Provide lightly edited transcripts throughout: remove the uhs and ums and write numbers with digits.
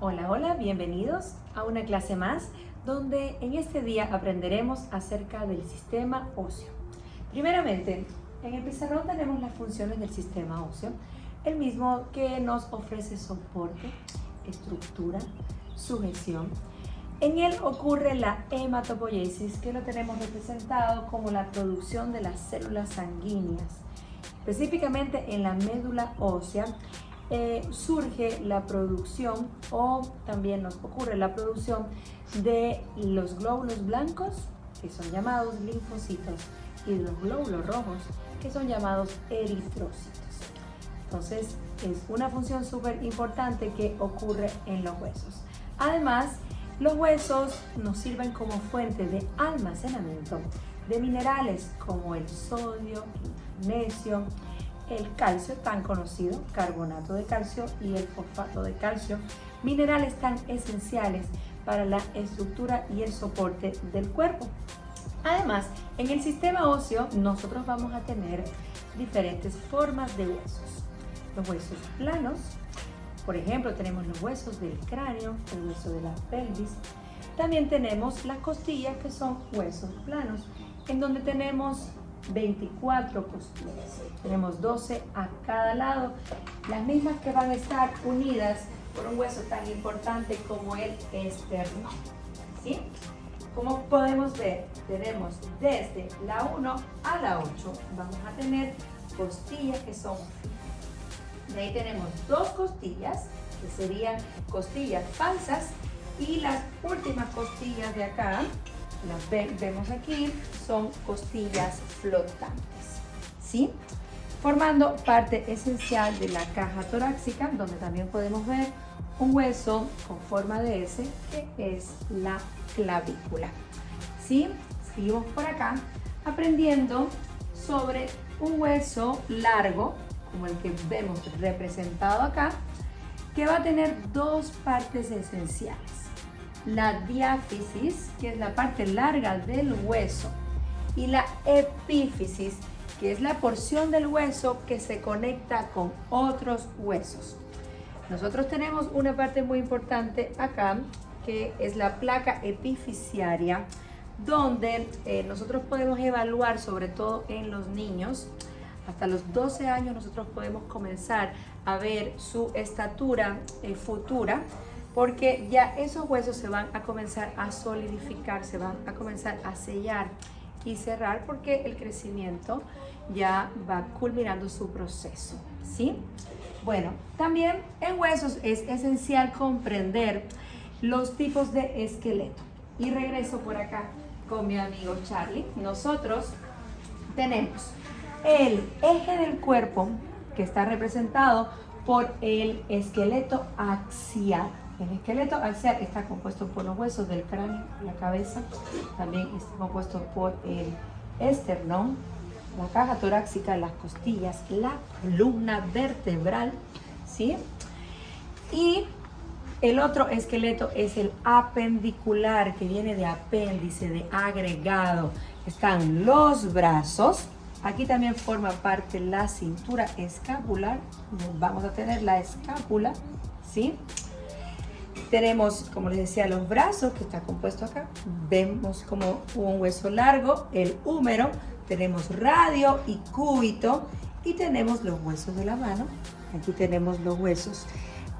Hola, hola, bienvenidos a una clase más donde en este día aprenderemos acerca del sistema óseo. Primeramente, en el pizarrón tenemos las funciones del sistema óseo, el mismo que nos ofrece soporte, estructura, sujeción. En él ocurre la hematopoiesis, que lo tenemos representado como la producción de las células sanguíneas. Específicamente en la médula ósea surge la producción o también nos ocurre la producción de los glóbulos blancos, que son llamados linfocitos, y los glóbulos rojos, que son llamados eritrocitos. Entonces, es una función súper importante que ocurre en los huesos. Además, los huesos nos sirven como fuente de almacenamiento de minerales como el sodio, el magnesio, el calcio tan conocido, carbonato de calcio, y el fosfato de calcio, minerales tan esenciales para la estructura y el soporte del cuerpo. Además, en el sistema óseo nosotros vamos a tener diferentes formas de huesos. Los huesos planos, por ejemplo, tenemos los huesos del cráneo, el hueso de la pelvis. También tenemos las costillas, que son huesos planos, en donde tenemos 24 costillas. Tenemos 12 a cada lado, las mismas que van a estar unidas por un hueso tan importante como el esternón. ¿Sí? Como podemos ver, tenemos desde la 1 a la 8, vamos a tener costillas que son fijas. De ahí tenemos dos costillas, que serían costillas falsas, y las últimas costillas de acá, las vemos aquí, son costillas flotantes, ¿sí? Formando parte esencial de la caja torácica, donde también podemos ver un hueso con forma de S, que es la clavícula, ¿sí? Seguimos por acá aprendiendo sobre un hueso largo, como el que vemos representado acá, que va a tener dos partes esenciales. La diáfisis, que es la parte larga del hueso, y la epífisis, que es la porción del hueso que se conecta con otros huesos. Nosotros tenemos una parte muy importante acá, que es la placa epifisiaria, donde nosotros podemos evaluar, sobre todo en los niños, hasta los 12 años nosotros podemos comenzar a ver su estatura futura, porque ya esos huesos se van a comenzar a solidificar, se van a comenzar a sellar y cerrar, porque el crecimiento ya va culminando su proceso, ¿sí? Bueno, también en huesos es esencial comprender los tipos de esqueleto. Y regreso por acá con mi amigo Charlie. Nosotros tenemos el eje del cuerpo, que está representado por el esqueleto axial. El esqueleto axial está compuesto por los huesos del cráneo, la cabeza, también está compuesto por el esternón, la caja torácica, las costillas, la columna vertebral, ¿sí? Y el otro esqueleto es el apendicular, que viene de apéndice, de agregado. Están los brazos. Aquí también forma parte la cintura escapular. Vamos a tener la escápula, ¿sí? Tenemos, como les decía, los brazos, que está compuesto acá. Vemos como un hueso largo, el húmero. Tenemos radio y cúbito. Y tenemos los huesos de la mano. Aquí tenemos los huesos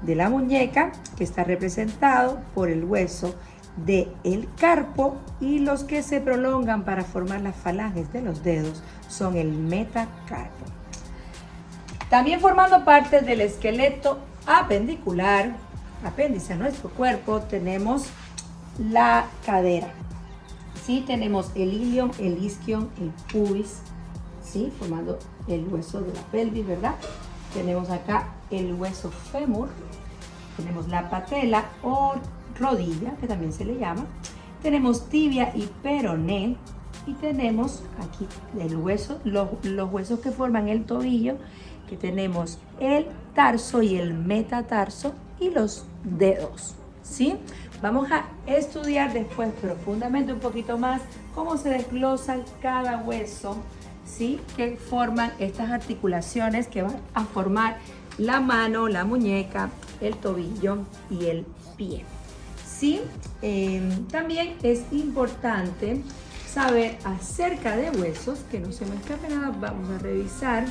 de la muñeca, que está representado por el hueso del carpo, y los que se prolongan para formar las falanges de los dedos son el metacarpo. También formando parte del esqueleto apendicular, apéndice a nuestro cuerpo, tenemos la cadera. Sí, tenemos el ilion, el isquion, el pubis, ¿sí? Formando el hueso de la pelvis, ¿verdad? Tenemos acá el hueso fémur, tenemos la patela o rodilla, que también se le llama, tenemos tibia y peroné, y tenemos aquí el hueso, los huesos que forman el tobillo, que tenemos el tarso y el metatarso, y los dedos, ¿sí? Vamos a estudiar después profundamente un poquito más cómo se desglosan cada hueso, ¿sí? Que forman estas articulaciones que van a formar la mano, la muñeca, el tobillo y el pie. ¿Sí? También es importante saber acerca de huesos, que no se me escape nada, vamos a revisar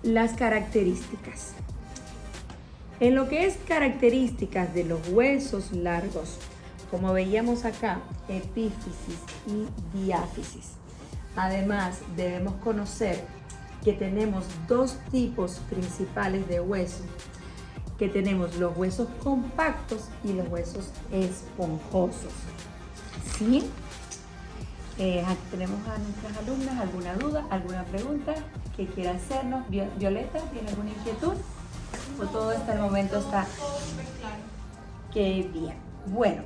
las características. En lo que es características de los huesos largos, como veíamos acá, epífisis y diáfisis. Además, debemos conocer que tenemos dos tipos principales de huesos, que tenemos los huesos compactos y los huesos esponjosos. ¿Sí? Aquí tenemos a nuestras alumnas. ¿Alguna duda, alguna pregunta que quiera hacernos? Violeta, ¿tiene alguna inquietud? ¿O todo hasta el momento está? Todo súper claro. Qué bien. Bueno,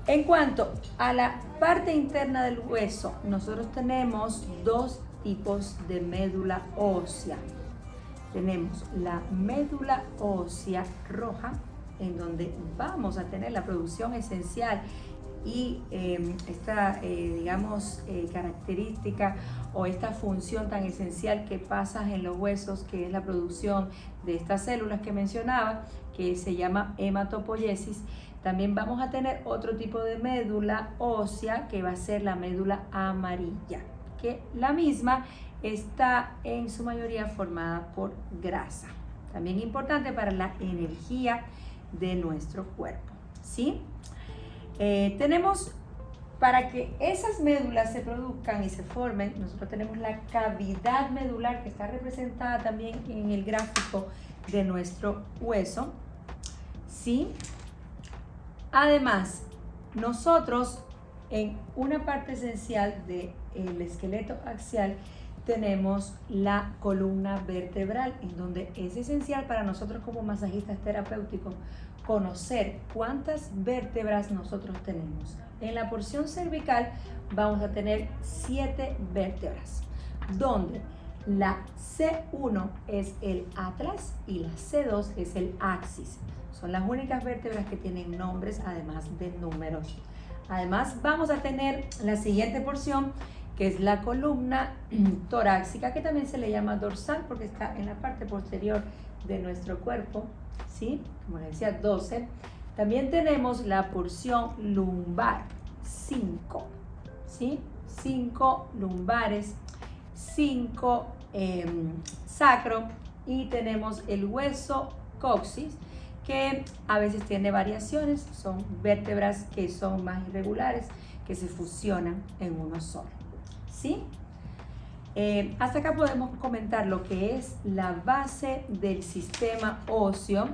en cuanto a la parte interna del hueso, nosotros tenemos dos tipos de médula ósea. Tenemos la médula ósea roja, en donde vamos a tener la producción esencial y esta, característica o esta función tan esencial que pasa en los huesos, que es la producción de estas células que mencionaba, que se llama hematopoiesis. También vamos a tener otro tipo de médula ósea, que va a ser la médula amarilla, que la misma está en su mayoría formada por grasa. También importante para la energía de nuestro cuerpo, ¿sí? Tenemos, para que esas médulas se produzcan y se formen, nosotros tenemos la cavidad medular, que está representada también en el gráfico de nuestro hueso, ¿sí? Además, nosotros en una parte esencial del esqueleto axial tenemos la columna vertebral, en donde es esencial para nosotros como masajistas terapéuticos conocer cuántas vértebras nosotros tenemos. En la porción cervical vamos a tener 7 vértebras, donde la C1 es el atlas y la C2 es el axis. Son las únicas vértebras que tienen nombres además de números. Además vamos a tener la siguiente porción, que es la columna torácica, que también se le llama dorsal porque está en la parte posterior de nuestro cuerpo, ¿sí? Como les decía, 12. También tenemos la porción lumbar, 5, ¿sí? 5 lumbares, 5 sacro, y tenemos el hueso coxis, que a veces tiene variaciones, son vértebras que son más irregulares, que se fusionan en uno solo, ¿sí? Hasta acá podemos comentar lo que es la base del sistema óseo,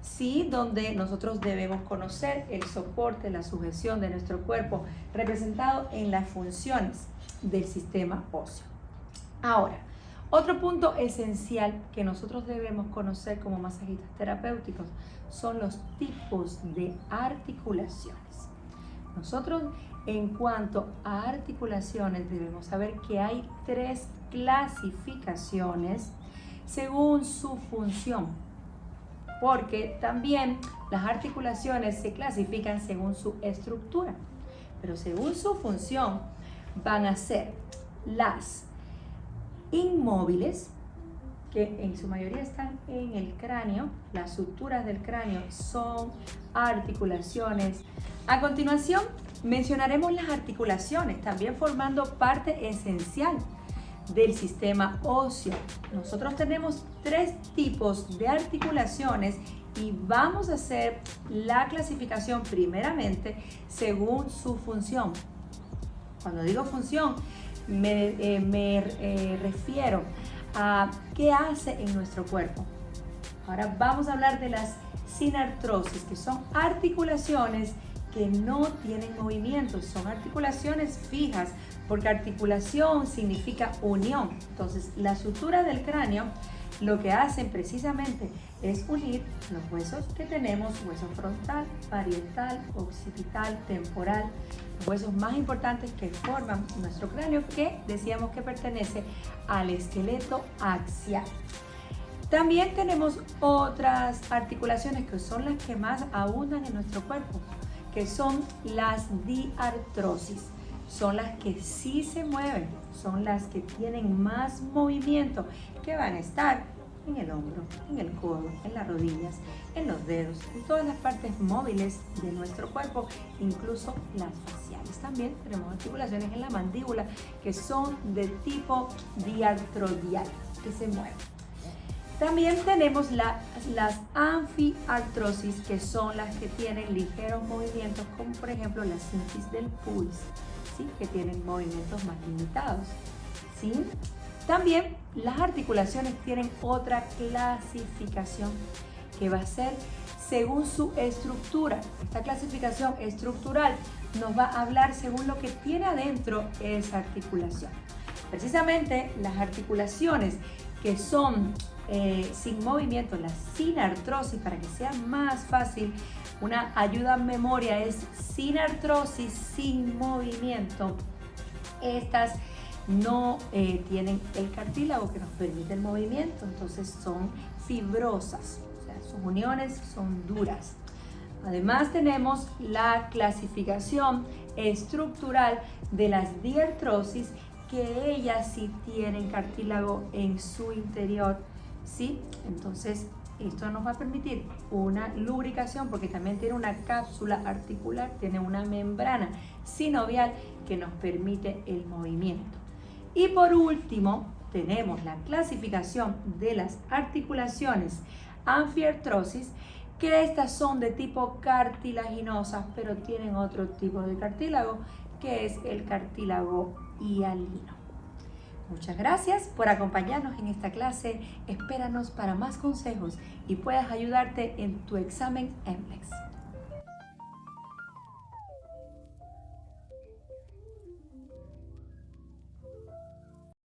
¿sí? Donde nosotros debemos conocer el soporte, la sujeción de nuestro cuerpo, representado en las funciones del sistema óseo. Ahora, otro punto esencial que nosotros debemos conocer como masajistas terapéuticos son los tipos de articulaciones. Nosotros, en cuanto a articulaciones, debemos saber que hay 3 clasificaciones según su función, porque también las articulaciones se clasifican según su estructura, pero según su función van a ser las inmóviles, que en su mayoría están en el cráneo. Las suturas del cráneo son articulaciones. A continuación mencionaremos las articulaciones, también formando parte esencial del sistema óseo. Nosotros tenemos 3 tipos de articulaciones y vamos a hacer la clasificación primeramente según su función. Cuando digo función, me refiero a qué hace en nuestro cuerpo. Ahora vamos a hablar de las sinartrosis, que son articulaciones que no tienen movimientos, son articulaciones fijas, porque articulación significa unión. Entonces, las suturas del cráneo lo que hacen precisamente es unir los huesos que tenemos: hueso frontal, parietal, occipital, temporal, los huesos más importantes que forman nuestro cráneo, que decíamos que pertenece al esqueleto axial. También tenemos otras articulaciones que son las que más abundan en nuestro cuerpo, que son las diartrosis. Son las que sí se mueven, son las que tienen más movimiento, que van a estar en el hombro, en el codo, en las rodillas, en los dedos, en todas las partes móviles de nuestro cuerpo, incluso las faciales. También tenemos articulaciones en la mandíbula que son de tipo diartrodial, que se mueven. También tenemos las anfiartrosis, que son las que tienen ligeros movimientos, como por ejemplo la sínfisis del pubis, ¿sí? Que tienen movimientos más limitados, ¿sí? También las articulaciones tienen otra clasificación que va a ser según su estructura. Esta clasificación estructural nos va a hablar según lo que tiene adentro esa articulación. Precisamente las articulaciones que son sin movimiento, la sinartrosis, para que sea más fácil, una ayuda en memoria es sinartrosis sin movimiento. Estas no tienen el cartílago que nos permite el movimiento, entonces son fibrosas, o sea, sus uniones son duras. Además tenemos la clasificación estructural de las diartrosis, que ellas sí tienen cartílago en su interior, ¿sí? Entonces esto nos va a permitir una lubricación porque también tiene una cápsula articular, tiene una membrana sinovial que nos permite el movimiento. Y por último tenemos la clasificación de las articulaciones anfiartrosis, que estas son de tipo cartilaginosas, pero tienen otro tipo de cartílago, que es el cartílago hialino. Muchas gracias por acompañarnos en esta clase. Espéranos para más consejos y puedas ayudarte en tu examen NCLEX.